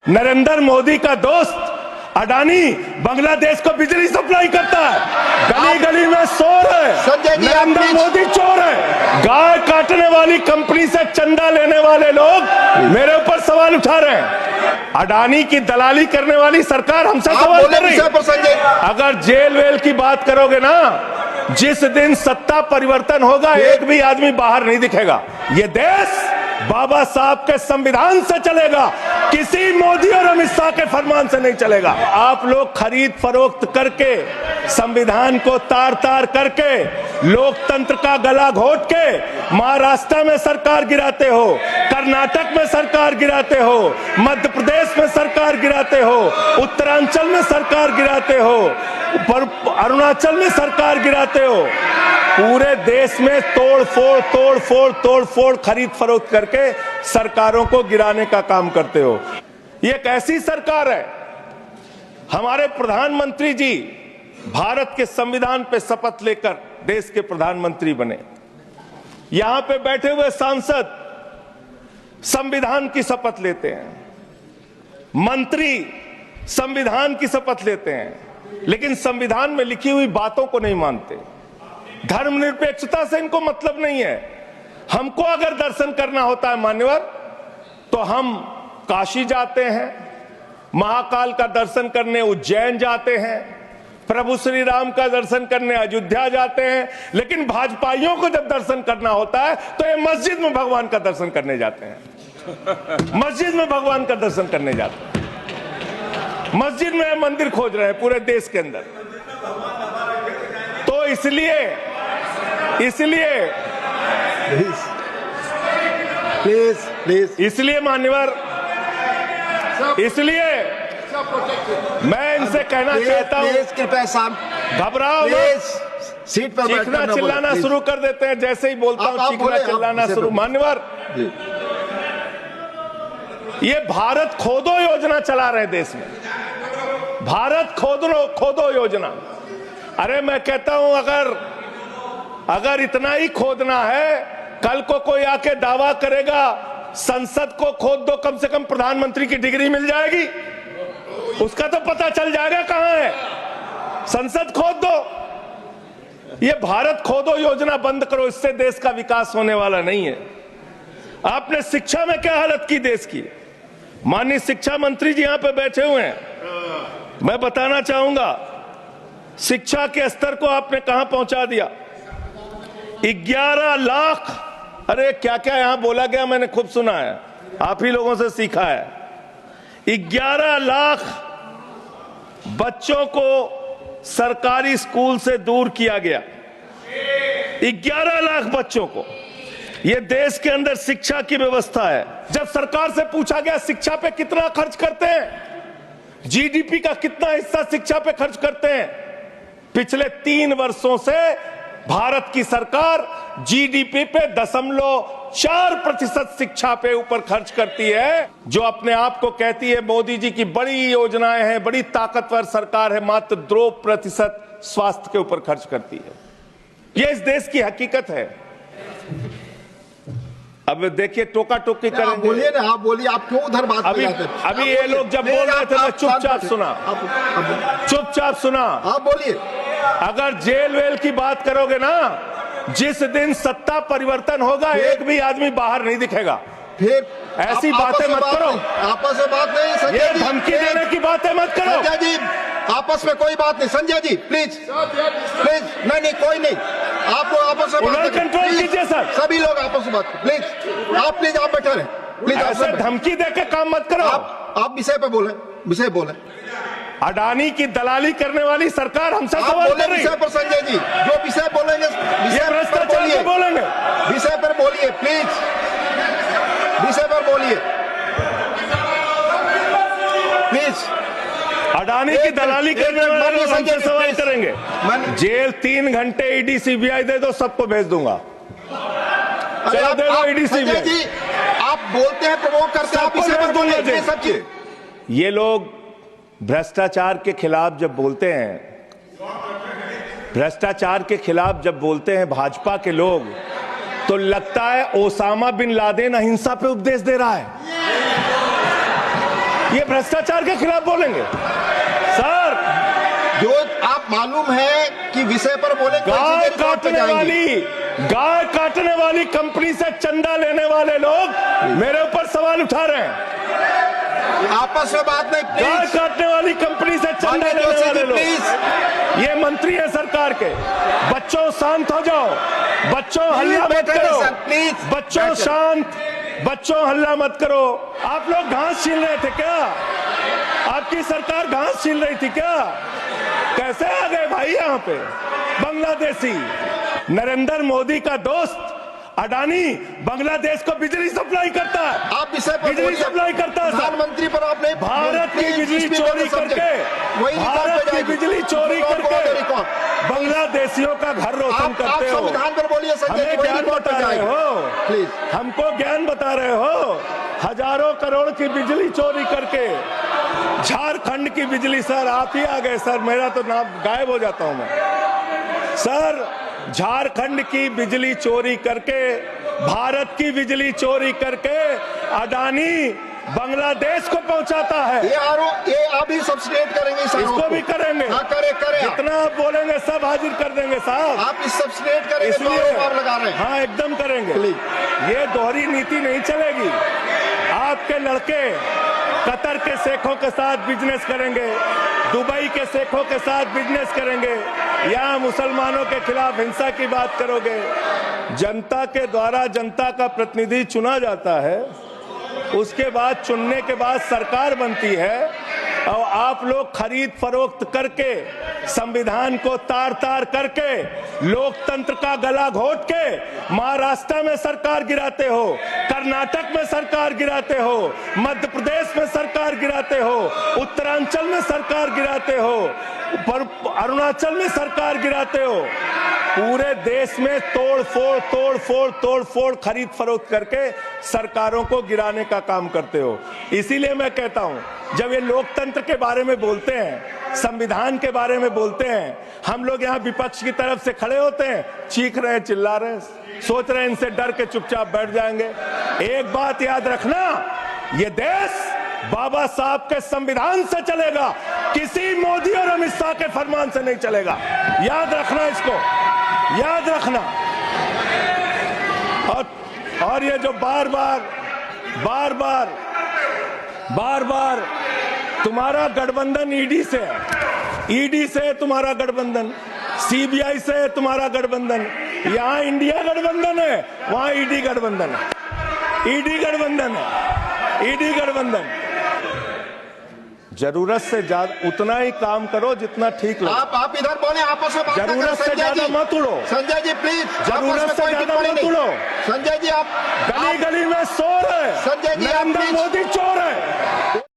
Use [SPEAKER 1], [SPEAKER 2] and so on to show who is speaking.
[SPEAKER 1] नरेंद्र मोदी का दोस्त अडानी बांग्लादेश को बिजली सप्लाई करता है, गली गली में शोर है। नरेंद्र मोदी चोर है। गाय काटने वाली कंपनी से चंदा लेने वाले लोग मेरे ऊपर सवाल उठा रहे हैं। अडानी की दलाली करने वाली सरकार हमसे सवाल कर रही है। अगर जेल वेल की बात करोगे ना, जिस दिन सत्ता परिवर्तन होगा एक भी आदमी बाहर नहीं दिखेगा। ये देश बाबा साहब के संविधान से चलेगा, किसी मोदी और अमित शाह के फरमान से नहीं चलेगा। आप लोग खरीद फरोख्त करके, संविधान को तार तार करके, लोकतंत्र का गला घोट के महाराष्ट्र में सरकार गिराते हो, कर्नाटक में सरकार गिराते हो, मध्य प्रदेश में सरकार गिराते हो, उत्तरांचल में सरकार गिराते हो, अरुणाचल में सरकार गिराते हो। पूरे देश में तोड़ फोड़ खरीद फरोख्त करके सरकारों को गिराने का काम करते हो। ये एक ऐसी सरकार है, हमारे प्रधानमंत्री जी भारत के संविधान पे शपथ लेकर देश के प्रधानमंत्री बने। यहां पे बैठे हुए सांसद संविधान की शपथ लेते हैं, मंत्री संविधान की शपथ लेते हैं, लेकिन संविधान में लिखी हुई बातों को नहीं मानते। धर्मनिरपेक्षता से इनको मतलब नहीं है। हमको अगर दर्शन करना होता है मान्यवर, तो हम काशी जाते हैं, महाकाल का दर्शन करने उज्जैन जाते हैं, प्रभु श्री राम का दर्शन करने अयोध्या जाते हैं। लेकिन भाजपाइयों को जब दर्शन करना होता है तो ये मस्जिद में भगवान का दर्शन करने जाते हैं। मस्जिद में भगवान का दर्शन करने जाते हैं। मस्जिद में मंदिर खोज रहे हैं पूरे देश के अंदर। तो इसलिए मान्यवर, इसलिए मैं इनसे कहना चाहता हूं, घबराओ मत।
[SPEAKER 2] सीट पर
[SPEAKER 1] चीखना चिल्लाना शुरू कर देते हैं जैसे ही बोलता हूं, चीखना चिल्लाना शुरू। मान्यवर, ये भारत खोदो योजना चला रहे देश में, भारत खोदो योजना। अरे मैं कहता हूं, अगर इतना ही खोदना है, कल को कोई आके दावा करेगा संसद को खोद दो, कम से कम प्रधानमंत्री की डिग्री मिल जाएगी, उसका तो पता चल जाएगा कहां है। संसद खोद दो। ये भारत खोदो योजना बंद करो, इससे देश का विकास होने वाला नहीं है। आपने शिक्षा में क्या हालत की देश की। माननीय शिक्षा मंत्री जी यहां पे बैठे हुए हैं, मैं बताना चाहूंगा शिक्षा के स्तर को आपने कहां पहुंचा दिया। 11 लाख, अरे क्या क्या यहां बोला गया, मैंने खूब सुना है, आप ही लोगों से सीखा है। 11 लाख बच्चों को सरकारी स्कूल से दूर किया गया। 11 लाख बच्चों को। यह देश के अंदर शिक्षा की व्यवस्था है। जब सरकार से पूछा गया शिक्षा पे कितना खर्च करते हैं, जीडीपी का कितना हिस्सा शिक्षा पे खर्च करते हैं, पिछले 3 वर्षों से भारत की सरकार जीडीपी पे 0.4% शिक्षा पे ऊपर खर्च करती है। जो अपने आप को कहती है मोदी जी की बड़ी योजनाएं हैं, बड़ी ताकतवर सरकार है, मात्र 2% स्वास्थ्य के ऊपर खर्च करती है। यह इस देश की हकीकत है। अब देखिए टोका टोकी करेंगे।
[SPEAKER 2] बोलिए ना, आप बोलिए, आप क्यों उधर बात
[SPEAKER 1] अभी ये लोग जब बोल रहे थे मैं चुपचाप सुना।
[SPEAKER 2] आप बोलिए।
[SPEAKER 1] अगर जेल वेल की बात करोगे ना, जिस दिन सत्ता परिवर्तन होगा एक भी आदमी बाहर नहीं दिखेगा।
[SPEAKER 2] फिर
[SPEAKER 1] ऐसी बातें मत करो,
[SPEAKER 2] आपस में बात नहीं। संजय
[SPEAKER 1] ये
[SPEAKER 2] जी,
[SPEAKER 1] धमकी देने की बातें मत करो।
[SPEAKER 2] संजय जी, आपस में कोई बात नहीं। संजय जी प्लीज, नहीं कोई नहीं, आप लोग आपस में बात
[SPEAKER 1] कंट्रोल कीजिए सर।
[SPEAKER 2] सभी लोग आपस में बात, प्लीज आप बैठे रहे, प्लीज।
[SPEAKER 1] ऐसे धमकी देकर काम मत करो।
[SPEAKER 2] आप विषय पे बोले।
[SPEAKER 1] अडानी की दलाली करने वाली सरकार हमसे सवाल कर रही है।
[SPEAKER 2] विषय पर संजय जी जो विषय बोलेंगे,
[SPEAKER 1] ये भ्रष्टाचार पे बोलेंगे,
[SPEAKER 2] विषय पर बोलिए प्लीज, विषय पर बोलिए प्लीज।
[SPEAKER 1] अडानी की दलाली करने वाले लोग हमसे सवाल करेंगे। जेल 3 घंटे ईडी सीबीआई दे दो, सबको भेज दूंगा। चलो दे दो ईडी सीबीआई
[SPEAKER 2] जी। आप बोलते हैं, प्रमोट करते हैं, आप विषय पर बोलिए सब।
[SPEAKER 1] ये लोग भ्रष्टाचार के खिलाफ जब बोलते हैं, भ्रष्टाचार के खिलाफ जब बोलते हैं भाजपा के लोग, तो लगता है ओसामा बिन लादेन अहिंसा पे उपदेश दे रहा है। ये भ्रष्टाचार के खिलाफ बोलेंगे सर?
[SPEAKER 2] जो आप मालूम है कि विषय पर बोले कोई
[SPEAKER 1] गाय
[SPEAKER 2] चीजें रिकॉर्ड पे जाएंगी।
[SPEAKER 1] गाय काटने वाली कंपनी से चंदा लेने वाले लोग मेरे ऊपर सवाल उठा रहे हैं।
[SPEAKER 2] आपस में बात नहीं,
[SPEAKER 1] गाय
[SPEAKER 2] प्लीज।
[SPEAKER 1] काटने वाली कंपनी से चंदा
[SPEAKER 2] माननीय
[SPEAKER 1] लेने
[SPEAKER 2] जोशी
[SPEAKER 1] वाले
[SPEAKER 2] जी,
[SPEAKER 1] लोग,
[SPEAKER 2] प्लीज।
[SPEAKER 1] ये मंत्री है सरकार के। बच्चों शांत हो जाओ, बच्चों हल्ला मत
[SPEAKER 2] बैठे
[SPEAKER 1] करो,
[SPEAKER 2] सर, प्लीज।
[SPEAKER 1] बच्चों
[SPEAKER 2] बैठे।
[SPEAKER 1] शांत, बच्चों हल्ला मत करो। आप लोग घास छील रहे थे क्या? आपकी सरकार घास छील रही थी क्या? कैसे आ गए भाई यहाँ पे बांग्लादेशी? नरेंद्र मोदी का दोस्त अडानी बांग्लादेश को बिजली सप्लाई करता है।
[SPEAKER 2] आप विषय पर
[SPEAKER 1] बिजली
[SPEAKER 2] बोलिए।
[SPEAKER 1] सप्लाई करता है सर।
[SPEAKER 2] प्रधानमंत्री पर आपने
[SPEAKER 1] भारत की
[SPEAKER 2] प्लीज
[SPEAKER 1] बिजली
[SPEAKER 2] speak on
[SPEAKER 1] चोरी
[SPEAKER 2] the subject।
[SPEAKER 1] करके,
[SPEAKER 2] वही रिकॉर्ड
[SPEAKER 1] भारत
[SPEAKER 2] पे
[SPEAKER 1] की
[SPEAKER 2] जाएगी।
[SPEAKER 1] बिजली चोरी
[SPEAKER 2] Record go on the
[SPEAKER 1] करके
[SPEAKER 2] record।
[SPEAKER 1] बांग्लादेशियों का घर रोशन
[SPEAKER 2] आप
[SPEAKER 1] करते हो।
[SPEAKER 2] संविधान पर बोलिए संजय
[SPEAKER 1] हमें
[SPEAKER 2] जी, वही
[SPEAKER 1] ज्ञान
[SPEAKER 2] रिकॉर्ड पे
[SPEAKER 1] बता रहे
[SPEAKER 2] जाएगी।
[SPEAKER 1] हो,
[SPEAKER 2] प्लीज।
[SPEAKER 1] हमको ज्ञान बता रहे हो। हजारों करोड़ की बिजली चोरी करके झारखंड की बिजली, सर आप ही आ गए सर, मेरा तो नाम गायब हो जाता हूं मैं सर। झारखंड की बिजली चोरी करके, भारत की बिजली चोरी करके अडानी बांग्लादेश को पहुंचाता है।
[SPEAKER 2] ये आप ही सब्सिडेट करेंगे इस आरोप
[SPEAKER 1] इसको
[SPEAKER 2] को?
[SPEAKER 1] भी करेंगे।
[SPEAKER 2] हाँ, करे आप।
[SPEAKER 1] जितना आप बोलेंगे सब हाजिर कर देंगे साहब।
[SPEAKER 2] आप इस सब्सिडेट करेंगे तो
[SPEAKER 1] इसलिए
[SPEAKER 2] आरोप आप लगा रहे हैं।
[SPEAKER 1] हाँ एकदम करेंगे।
[SPEAKER 2] प्लीज।
[SPEAKER 1] ये दोहरी नीति नहीं चलेगी। आपके लड़के कतर के शेखों के साथ बिजनेस करेंगे, दुबई के शेखों के साथ बिजनेस करेंगे, यहाँ मुसलमानों के खिलाफ हिंसा की बात करोगे। जनता के द्वारा जनता का प्रतिनिधि चुना जाता है, उसके बाद चुनने के बाद सरकार बनती है और आप लोग खरीद फरोख्त करके, संविधान को तार तार करके, लोकतंत्र का गला घोट के महाराष्ट्र में सरकार गिराते हो, कर्नाटक में सरकार गिराते हो, मध्य प्रदेश में सरकार गिराते हो, उत्तरांचल में सरकार गिराते हो, अरुणाचल में सरकार गिराते हो। पूरे देश में तोड़ फोड़ खरीद फरोख्त करके सरकारों को गिराने का काम करते हो। इसीलिए मैं कहता हूं, जब ये लोकतंत्र के बारे में बोलते हैं, संविधान के बारे में बोलते हैं, हम लोग यहाँ विपक्ष की तरफ से खड़े होते हैं, चीख रहे हैं, चिल्ला रहे हैं, सोच रहे हैं इनसे डर के चुपचाप बैठ जाएंगे। एक बात याद रखना, ये देश बाबा साहब के संविधान से चलेगा, किसी मोदी और अमित शाह के फरमान से नहीं चलेगा। याद रखना, इसको याद रखना। और ये जो बार बार तुम्हारा गठबंधन ईडी से है, ईडी से तुम्हारा गठबंधन, सीबीआई से तुम्हारा गठबंधन, यहाँ इंडिया गठबंधन है, वहां ईडी गठबंधन है, ईडी गठबंधन है, ईडी गठबंधन। जरूरत से ज्यादा उतना ही काम करो जितना ठीक लगे।
[SPEAKER 2] आप इधर बोले, आपस में बात ना
[SPEAKER 1] जरूरत
[SPEAKER 2] करें,
[SPEAKER 1] से
[SPEAKER 2] संजय
[SPEAKER 1] ज्यादा
[SPEAKER 2] जी।
[SPEAKER 1] मत उड़ो।
[SPEAKER 2] संजय जी प्लीज,
[SPEAKER 1] जरूरत से ज्यादा मत उड़ो।
[SPEAKER 2] संजय जी आप
[SPEAKER 1] गली गली में शोर है,
[SPEAKER 2] संजय जी, आप
[SPEAKER 1] नरेंद्र
[SPEAKER 2] प्लीज।
[SPEAKER 1] मोदी चोर है।